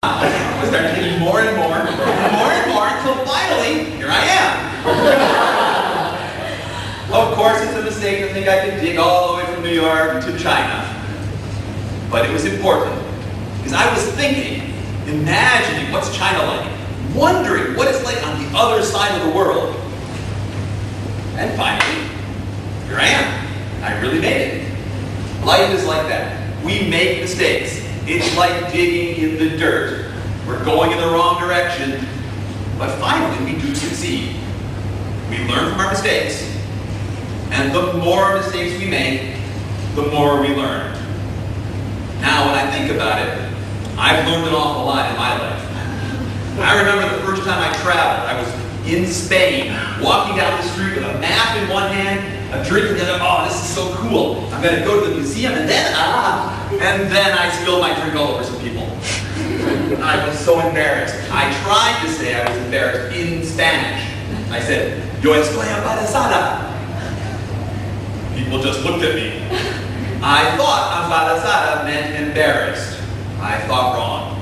I started thinking more and more until finally, here I am. Of course, it's a mistake to think I could dig all the way from New York to China. But it was important, because I was thinking, imagining what's China like, wondering what it's like on the other side of the world. And finally, here I am. I really made it. Life is like that. We make mistakes. It's like digging in the dirt. We're going in the wrong direction, but finally we do succeed. We learn from our mistakes, and the more mistakes we make, the more we learn. Now, when I think about it, I've learned an awful lot in my life. I remember the first time I traveled. I was in Spain, walking down the street with a map in one hand, a drink in the other. Oh, this is so cool. I'm going to go to the museum, and then I spilled my drink all over some people. I was so embarrassed. I tried to say I was embarrassed in Spanish. I said, "Yo estoy embarazada." People just looked at me. I thought embarazada meant embarrassed. I thought wrong.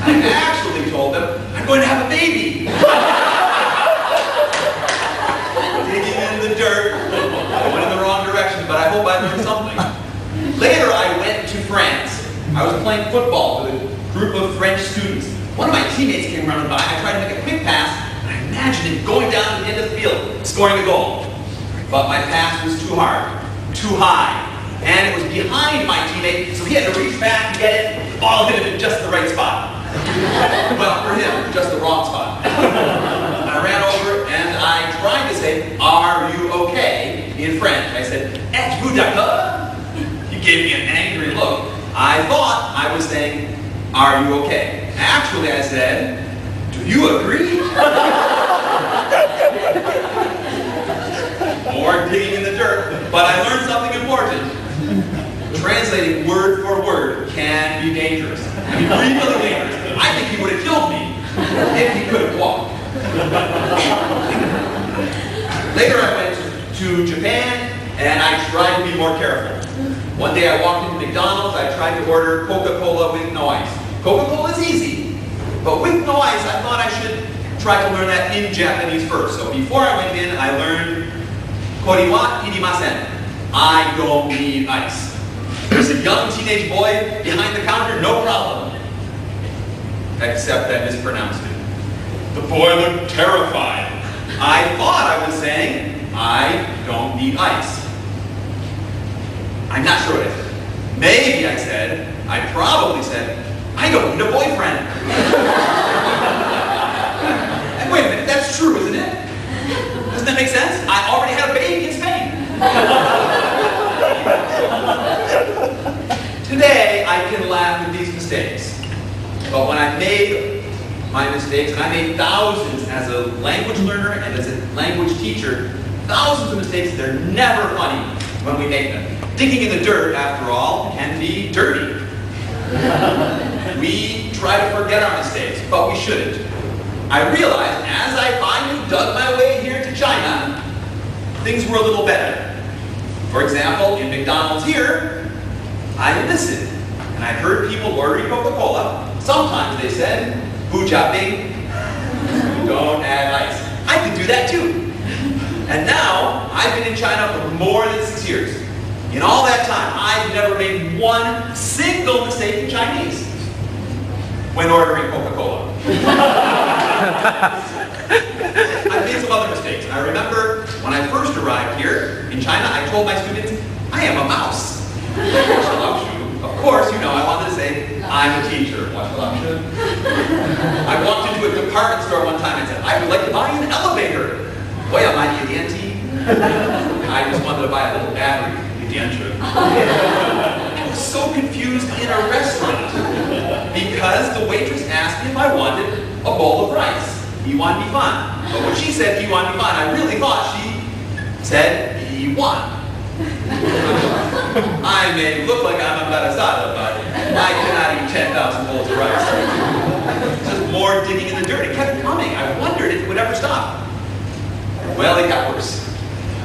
I actually told them, I'm going to have a baby. Digging in the dirt. I went in the wrong direction, but I hope I learned something. Later, I went to France. I was playing football with a group of French students. One of my teammates came running by. I tried to make a quick pass, and I imagined him going down to the end of the field, scoring a goal. But my pass was too hard, too high, and it was behind my teammate, so he had to reach back and get it. The ball hit him in just the right spot. Well, for him, just the wrong spot. I ran over and I tried to say, "Are you okay?" in French. I said, "Êtes-vous d'accord?" He gave me an angry look. I thought I was saying, "Are you okay?" Actually, I said, "Do you agree?" More digging in the dirt, but I learned something important. Translating word for word can be dangerous. I mean, really dangerous. I think he would have killed me if he could have walked. Later I went to Japan and I tried to be more careful. One day I walked into McDonald's, I tried to order Coca-Cola with no ice. Coca-Cola is easy, but with no ice I thought I should try to learn that in Japanese first. So before I went in, I learned Kori wa irimasen. I don't need ice. There's a young teenage boy behind the counter, no problem. Except I mispronounced it. The boy looked terrified. I thought I was saying, I don't need ice. I'm not sure what I said. Maybe I probably said, I don't need a boyfriend. And wait a minute, that's true, isn't it? Doesn't that make sense? I already had a baby in Spain. Today, I can laugh at these mistakes. But when I made my mistakes, and I made thousands as a language learner and as a language teacher, thousands of mistakes, they're never funny when we make them. Digging in the dirt, after all, can be dirty. We try to forget our mistakes, but we shouldn't. I realized as I finally dug my way here to China, things were a little better. For example, in McDonald's here, I listened, and I heard people ordering Coca-Cola. Sometimes they said, "Bu jia bing," don't add ice. I could do that too. And now, I've been in China for more than 6 years. In all that time, I've never made one single mistake in Chinese when ordering Coca-Cola. I've made some other mistakes. I remember when I first arrived here in China, I told my students, I am a mouse. Of course, you know, I wanted to say, I'm a teacher. I walked into a department store one time and said, I would like to buy an elevator. I just wanted to buy a little battery. I was so confused in a restaurant because the waitress asked me if I wanted a bowl of rice. Iwan Bifan. But when she said Iwan Bifan, I really thought she said Iwan. I may look like I'm embarazada, but I cannot eat 10,000 bowls of rice. Just more digging in the dirt. It kept coming. I wondered if it would ever stop. Well, it got worse.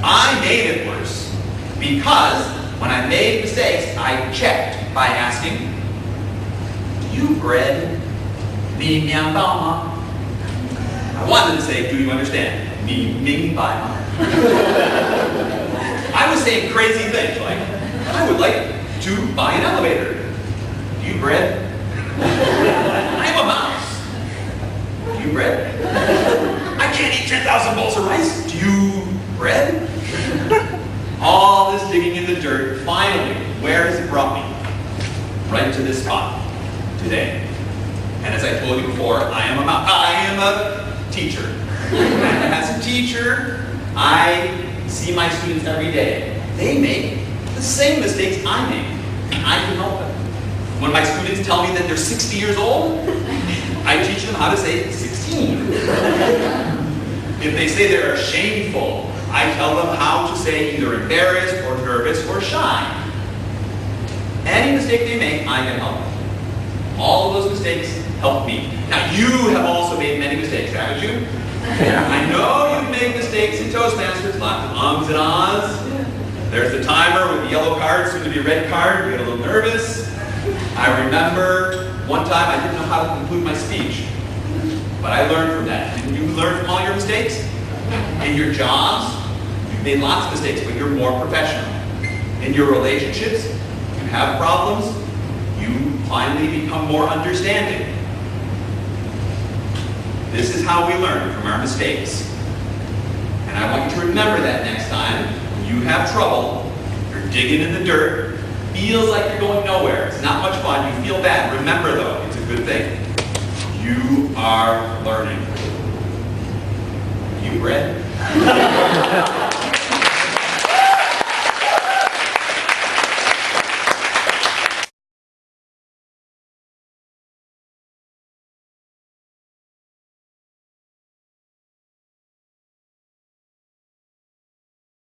I made it worse because when I made mistakes, I checked by asking, "Do you bread?" 你明白吗? I wanted to say, do you understand? 你明白吗? I was saying crazy things like, I would like to buy an elevator. Do you bread? I'm a mouse. Do you bread? I can't eat 10,000 bowls of rice. Do you bread? All this digging in the dirt, finally, where has it brought me? Right to this spot today. And as I told you before, I am a teacher. And as a teacher, I see my students every day. They make the same mistakes I make, and I can help them. When my students tell me that they're 60 years old, I teach them how to say 16. If they say they're shameful, I tell them how to say either embarrassed or nervous or shy. Any mistake they make, I can help them. All of those mistakes help me. Now, you have also made many mistakes, haven't you? I know you've made mistakes in Toastmasters, lots of ums and ahs. There's the timer with the yellow card, soon to be a red card. You get a little nervous. I remember one time I didn't know how to conclude my speech. But I learned from that. Didn't you learn from all your mistakes? In your jobs, you've made lots of mistakes, but you're more professional. In your relationships, you have problems, you finally become more understanding. This is how we learn from our mistakes. And I want you to remember that next time when you have trouble, you're digging in the dirt, feels like you're going nowhere, it's not much fun, you feel bad. Remember though, it's a good thing. You are learning. You read?